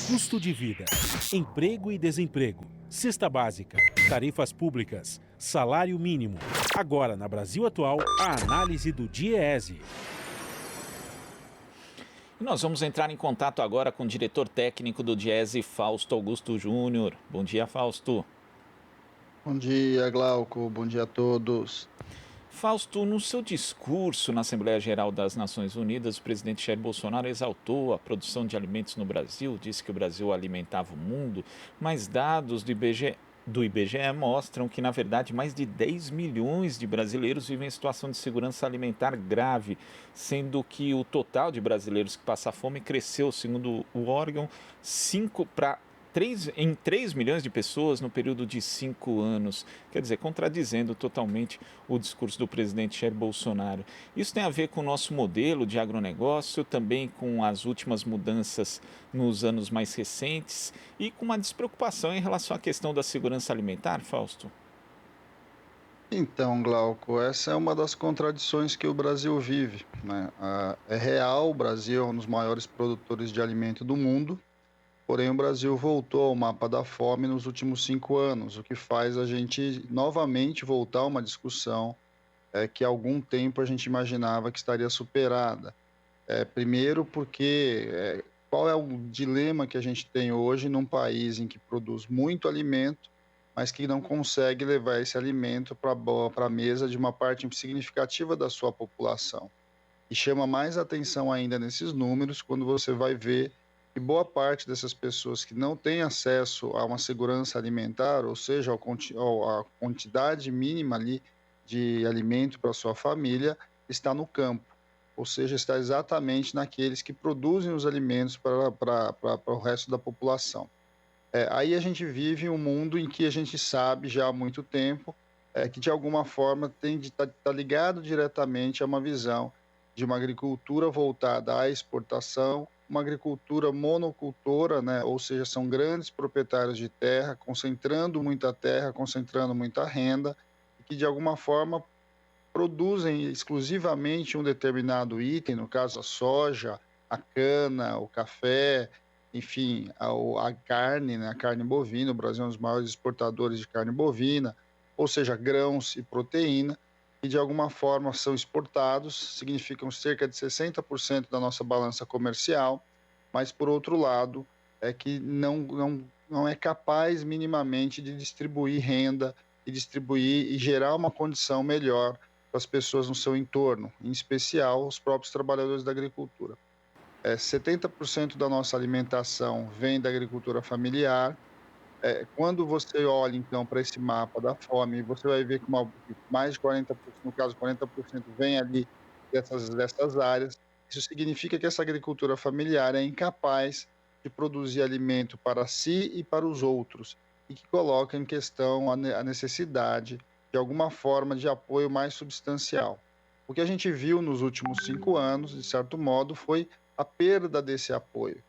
Custo de vida, emprego e desemprego, cesta básica, tarifas públicas, salário mínimo. Agora, na Brasil Atual, a análise do DIEESE. Nós vamos entrar em contato agora com o diretor técnico do DIEESE, Fausto Augusto Júnior. Bom dia, Fausto. Bom dia, Glauco. Bom dia a todos. Fausto, no seu discurso na Assembleia Geral das Nações Unidas, o presidente Jair Bolsonaro exaltou a produção de alimentos no Brasil, disse que o Brasil alimentava o mundo, mas dados do IBGE mostram que, na verdade, mais de 10 milhões de brasileiros vivem em situação de segurança alimentar grave, sendo que o total de brasileiros que passam fome cresceu, segundo o órgão, 3 milhões de pessoas no período de 5 anos, quer dizer, contradizendo totalmente o discurso do presidente Jair Bolsonaro. Isso tem a ver com o nosso modelo de agronegócio, também com as últimas mudanças nos anos mais recentes e com uma despreocupação em relação à questão da segurança alimentar, Fausto? Então, Glauco, essa é uma das contradições que o Brasil vive, né? É real, o Brasil é um dos maiores produtores de alimento do mundo, porém o Brasil voltou ao mapa da fome nos últimos 5 anos, o que faz a gente novamente voltar a uma discussão que há algum tempo a gente imaginava que estaria superada. Primeiro porque qual é o dilema que a gente tem hoje num país em que produz muito alimento, mas que não consegue levar esse alimento para a mesa de uma parte significativa da sua população. E chama mais atenção ainda nesses números quando você vai ver que boa parte dessas pessoas que não têm acesso a uma segurança alimentar, ou seja, a quantidade mínima ali de alimento para sua família, está no campo, ou seja, está exatamente naqueles que produzem os alimentos para o resto da população. Aí a gente vive um mundo em que a gente sabe já há muito tempo que de alguma forma tem de estar ligado diretamente a uma visão de uma agricultura voltada à exportação, uma agricultura monocultora, né? Ou seja, são grandes proprietários de terra, concentrando muita renda, e que de alguma forma produzem exclusivamente um determinado item, no caso a soja, a cana, o café, enfim, a carne, né? A carne bovina. O Brasil é um dos maiores exportadores de carne bovina, ou seja, grãos e proteína, que de alguma forma são exportados, significam cerca de 60% da nossa balança comercial, mas por outro lado é que não é capaz minimamente de distribuir renda e distribuir e gerar uma condição melhor para as pessoas no seu entorno, em especial os próprios trabalhadores da agricultura. 70% da nossa alimentação vem da agricultura familiar. Quando você olha, então, para esse mapa da fome, você vai ver que mais de 40%, no caso, 40% vem ali dessas áreas. Isso significa que essa agricultura familiar é incapaz de produzir alimento para si e para os outros, e que coloca em questão a necessidade de alguma forma de apoio mais substancial. O que a gente viu nos últimos 5 anos, de certo modo, foi a perda desse apoio.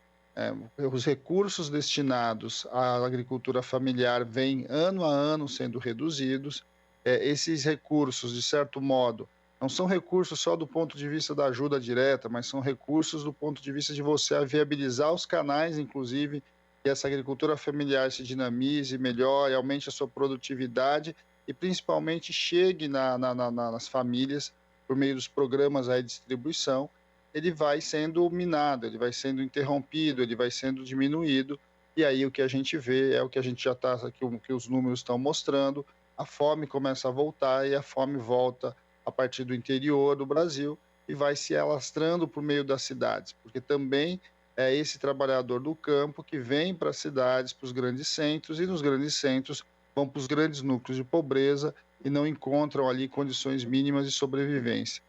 Os recursos destinados à agricultura familiar vêm ano a ano sendo reduzidos. Esses recursos, de certo modo, não são recursos só do ponto de vista da ajuda direta, mas são recursos do ponto de vista de você viabilizar os canais, inclusive, que essa agricultura familiar se dinamize, melhore, aumente a sua produtividade e, principalmente, chegue nas famílias por meio dos programas de distribuição. Ele vai sendo minado, ele vai sendo interrompido, ele vai sendo diminuído, e aí o que a gente vê é o que a gente já está, que os números estão mostrando: a fome começa a voltar, e a fome volta a partir do interior do Brasil e vai se alastrando por meio das cidades, porque também é esse trabalhador do campo que vem para as cidades, para os grandes centros, e nos grandes centros vão para os grandes núcleos de pobreza e não encontram ali condições mínimas de sobrevivência.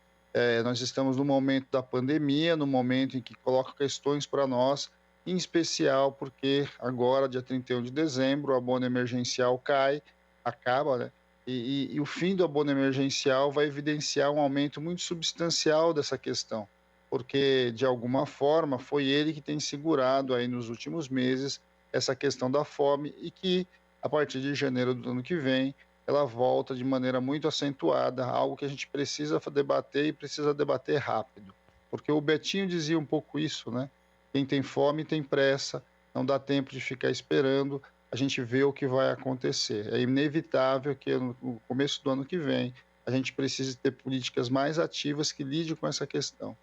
Nós estamos no momento da pandemia, no momento em que coloca questões para nós, em especial porque agora, dia 31 de dezembro, o abono emergencial acaba, né? E o fim do abono emergencial vai evidenciar um aumento muito substancial dessa questão, porque, de alguma forma, foi ele que tem segurado aí nos últimos meses essa questão da fome, e que, a partir de janeiro do ano que vem, ela volta de maneira muito acentuada, algo que a gente precisa debater, e precisa debater rápido. Porque o Betinho dizia um pouco isso, né? Quem tem fome tem pressa, não dá tempo de ficar esperando, a gente vê o que vai acontecer. É inevitável que no começo do ano que vem a gente precise ter políticas mais ativas que lidem com essa questão.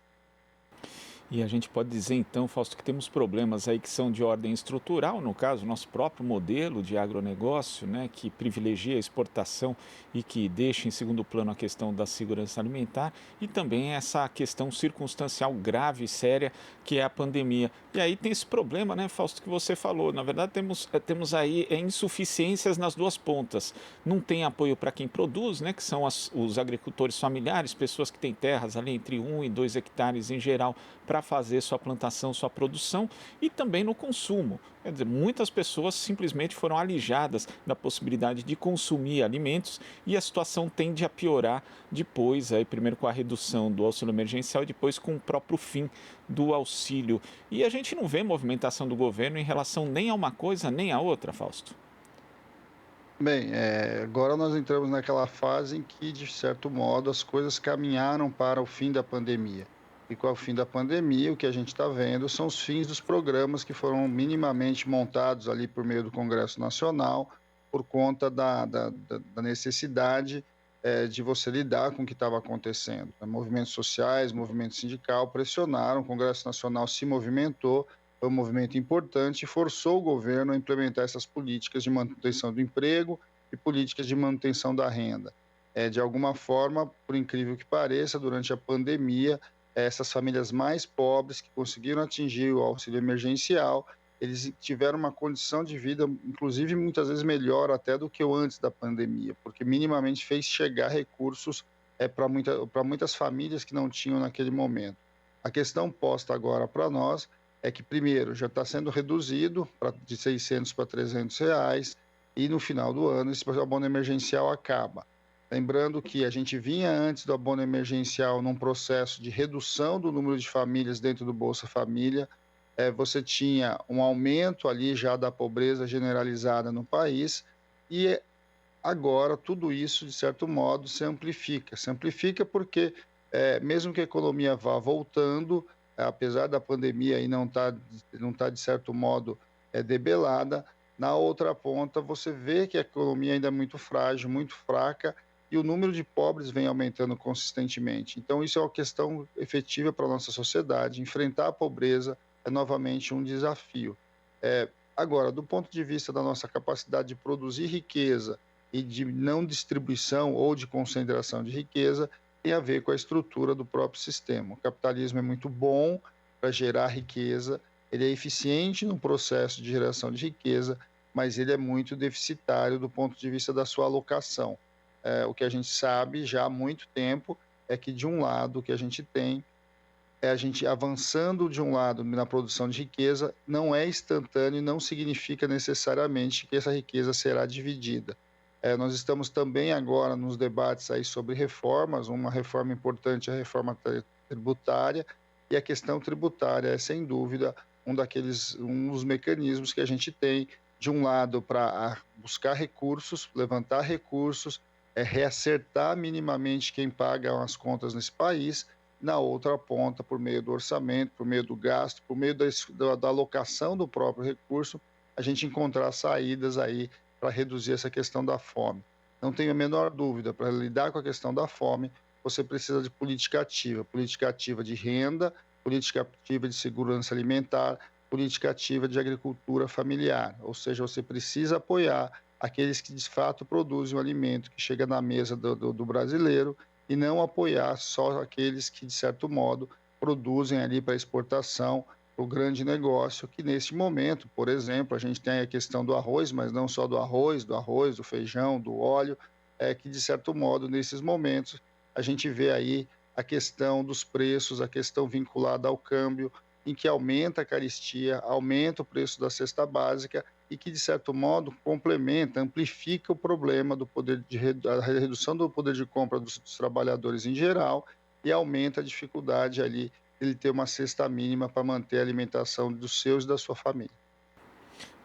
E a gente pode dizer então, Fausto, que temos problemas aí que são de ordem estrutural, no caso, nosso próprio modelo de agronegócio, né, que privilegia a exportação e que deixa em segundo plano a questão da segurança alimentar, e também essa questão circunstancial grave e séria que é a pandemia. E aí tem esse problema, né, Fausto, que você falou. Na verdade, temos aí insuficiências nas duas pontas. Não tem apoio para quem produz, né, que são os agricultores familiares, pessoas que têm terras ali entre 1 e 2 hectares em geral, para fazer sua plantação, sua produção, e também no consumo. Quer dizer, muitas pessoas simplesmente foram alijadas da possibilidade de consumir alimentos e a situação tende a piorar depois, aí, primeiro com a redução do auxílio emergencial e depois com o próprio fim do auxílio. E a gente não vê movimentação do governo em relação nem a uma coisa nem a outra, Fausto. Bem, agora nós entramos naquela fase em que, de certo modo, as coisas caminharam para o fim da pandemia. E com o fim da pandemia, o que a gente está vendo são os fins dos programas que foram minimamente montados ali por meio do Congresso Nacional, por conta da necessidade de você lidar com o que estava acontecendo. Movimentos sociais, movimento sindical pressionaram, o Congresso Nacional se movimentou, foi um movimento importante e forçou o governo a implementar essas políticas de manutenção do emprego e políticas de manutenção da renda. De alguma forma, por incrível que pareça, durante a pandemia, essas famílias mais pobres que conseguiram atingir o auxílio emergencial, eles tiveram uma condição de vida, inclusive muitas vezes melhor até do que o antes da pandemia, porque minimamente fez chegar recursos para muitas famílias que não tinham naquele momento. A questão posta agora para nós é que, primeiro, já está sendo reduzido de 600 para 300 reais e no final do ano esse abono emergencial acaba. Lembrando que a gente vinha antes do abono emergencial num processo de redução do número de famílias dentro do Bolsa Família. Você tinha um aumento ali já da pobreza generalizada no país e agora tudo isso, de certo modo, se amplifica. Se amplifica porque, mesmo que a economia vá voltando, apesar da pandemia aí não tá, de certo modo, debelada, na outra ponta você vê que a economia ainda é muito frágil, muito fraca, e o número de pobres vem aumentando consistentemente. Então, isso é uma questão efetiva para a nossa sociedade. Enfrentar a pobreza é novamente um desafio. Agora, do ponto de vista da nossa capacidade de produzir riqueza e de não distribuição ou de concentração de riqueza, tem a ver com a estrutura do próprio sistema. O capitalismo é muito bom para gerar riqueza, ele é eficiente no processo de geração de riqueza, mas ele é muito deficitário do ponto de vista da sua alocação. O que a gente sabe já há muito tempo é que, de um lado, o que a gente tem é a gente avançando de um lado na produção de riqueza, não é instantâneo e não significa necessariamente que essa riqueza será dividida. Nós estamos também agora nos debates aí sobre reformas, uma reforma importante é a reforma tributária, e a questão tributária é, sem dúvida, um dos mecanismos que a gente tem, de um lado, para buscar recursos, levantar recursos, reacertar minimamente quem paga as contas nesse país, na outra ponta, por meio do orçamento, por meio do gasto, por meio da alocação do próprio recurso, a gente encontrar saídas aí para reduzir essa questão da fome. Não tenho a menor dúvida, para lidar com a questão da fome, você precisa de política ativa de renda, política ativa de segurança alimentar, política ativa de agricultura familiar, ou seja, você precisa apoiar aqueles que de fato produzem o alimento que chega na mesa do brasileiro e não apoiar só aqueles que, de certo modo, produzem ali para exportação, para o grande negócio, que neste momento, por exemplo, a gente tem a questão do arroz, mas não só do arroz, do feijão, do óleo, que, de certo modo, nesses momentos, a gente vê aí a questão dos preços, a questão vinculada ao câmbio, em que aumenta a carestia, aumenta o preço da cesta básica e que, de certo modo, complementa, amplifica o problema da redução do poder de compra dos trabalhadores em geral e aumenta a dificuldade ali de ele ter uma cesta mínima para manter a alimentação dos seus e da sua família.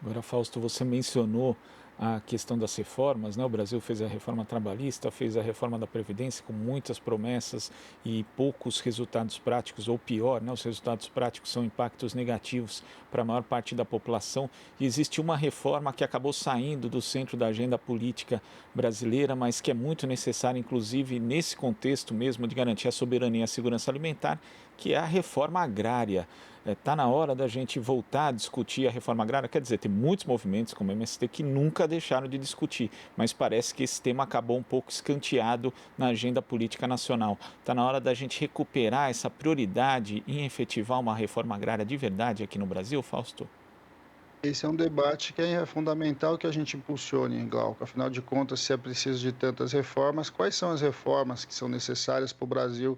Agora, Fausto, você mencionou a questão das reformas, né? O Brasil fez a reforma trabalhista, fez a reforma da Previdência com muitas promessas e poucos resultados práticos, ou pior, né? Os resultados práticos são impactos negativos para a maior parte da população. E existe uma reforma que acabou saindo do centro da agenda política brasileira, mas que é muito necessária, inclusive nesse contexto mesmo de garantir a soberania e a segurança alimentar, que é a reforma agrária. Está na hora da gente voltar a discutir a reforma agrária. Quer dizer, tem muitos movimentos como o MST que nunca deixaram de discutir, mas parece que esse tema acabou um pouco escanteado na agenda política nacional. Está na hora da gente recuperar essa prioridade em efetivar uma reforma agrária de verdade aqui no Brasil, Fausto? Esse é um debate que é fundamental que a gente impulsione, Glauco. Afinal de contas, se é preciso de tantas reformas, quais são as reformas que são necessárias para o Brasil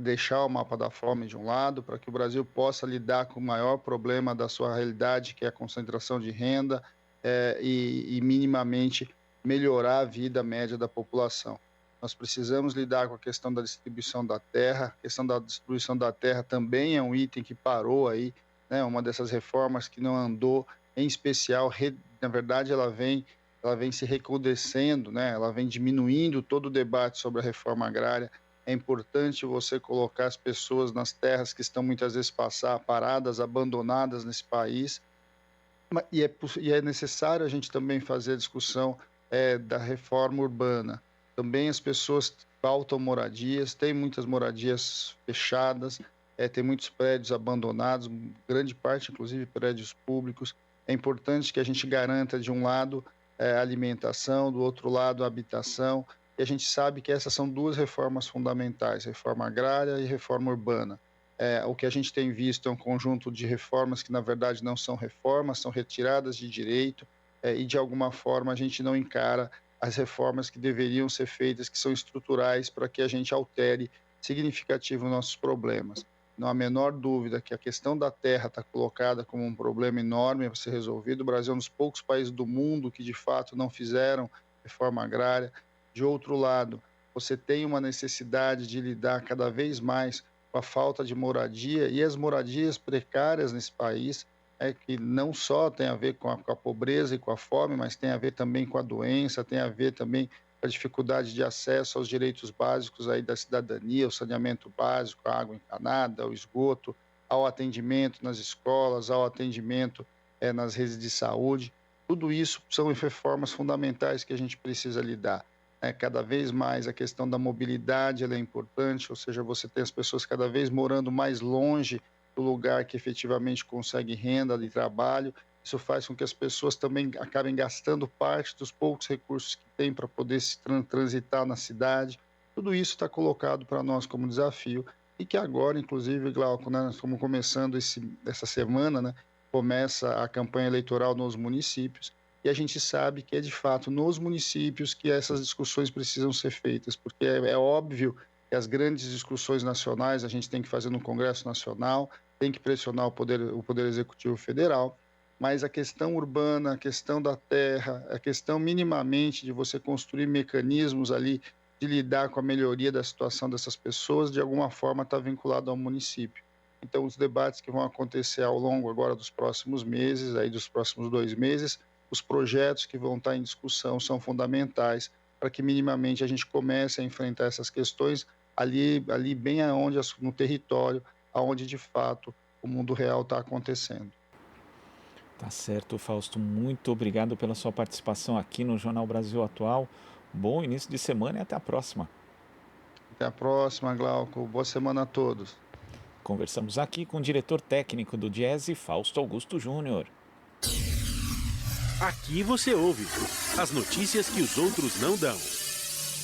deixar o mapa da fome de um lado, para que o Brasil possa lidar com o maior problema da sua realidade, que é a concentração de renda, e minimamente melhorar a vida média da população. Nós precisamos lidar com a questão da distribuição da terra. A questão da distribuição da terra também é um item que parou aí, né? Uma dessas reformas que não andou, em especial, na verdade, ela vem se recrudescendo, né? Ela vem diminuindo todo o debate sobre a reforma agrária. É importante você colocar as pessoas nas terras que estão muitas vezes paradas, abandonadas nesse país. E é necessário a gente também fazer a discussão da reforma urbana. Também as pessoas faltam moradias, tem muitas moradias fechadas, tem muitos prédios abandonados, grande parte, inclusive, prédios públicos. É importante que a gente garanta, de um lado, alimentação, do outro lado, habitação. E a gente sabe que essas são duas reformas fundamentais, reforma agrária e reforma urbana. O que a gente tem visto é um conjunto de reformas que, na verdade, não são reformas, são retiradas de direito, e, de alguma forma, a gente não encara as reformas que deveriam ser feitas, que são estruturais, para que a gente altere significativo nossos problemas. Não há a menor dúvida que a questão da terra está colocada como um problema enorme para ser resolvido. O Brasil é um dos poucos países do mundo que, de fato, não fizeram reforma agrária. De outro lado, você tem uma necessidade de lidar cada vez mais com a falta de moradia, e as moradias precárias nesse país, que não só tem a ver com a pobreza e com a fome, mas tem a ver também com a doença, tem a ver também com a dificuldade de acesso aos direitos básicos aí da cidadania, o saneamento básico, a água encanada, o esgoto, ao atendimento nas escolas, ao atendimento nas redes de saúde. Tudo isso são reformas fundamentais que a gente precisa lidar. Cada vez mais a questão da mobilidade ela é importante, ou seja, você tem as pessoas cada vez morando mais longe do lugar que efetivamente consegue renda de trabalho. Isso faz com que as pessoas também acabem gastando parte dos poucos recursos que têm para poder se transitar na cidade. Tudo isso está colocado para nós como desafio, e que agora, inclusive, Glauco, né, nós estamos começando essa semana, né, começa a campanha eleitoral nos municípios. E a gente sabe que é, de fato, nos municípios que essas discussões precisam ser feitas, porque é óbvio que as grandes discussões nacionais a gente tem que fazer no Congresso Nacional, tem que pressionar o Poder Executivo Federal, mas a questão urbana, a questão da terra, a questão minimamente de você construir mecanismos ali de lidar com a melhoria da situação dessas pessoas, de alguma forma está vinculado ao município. Então, os debates que vão acontecer ao longo agora dos próximos meses, aí dos próximos 2 meses, os projetos que vão estar em discussão são fundamentais para que minimamente a gente comece a enfrentar essas questões ali bem aonde, no território, aonde de fato o mundo real está acontecendo. Tá certo, Fausto. Muito obrigado pela sua participação aqui no Jornal Brasil Atual. Bom início de semana e até a próxima. Até a próxima, Glauco. Boa semana a todos. Conversamos aqui com o diretor técnico do Diese, Fausto Augusto Júnior. Aqui você ouve as notícias que os outros não dão.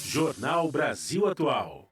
Jornal Brasil Atual.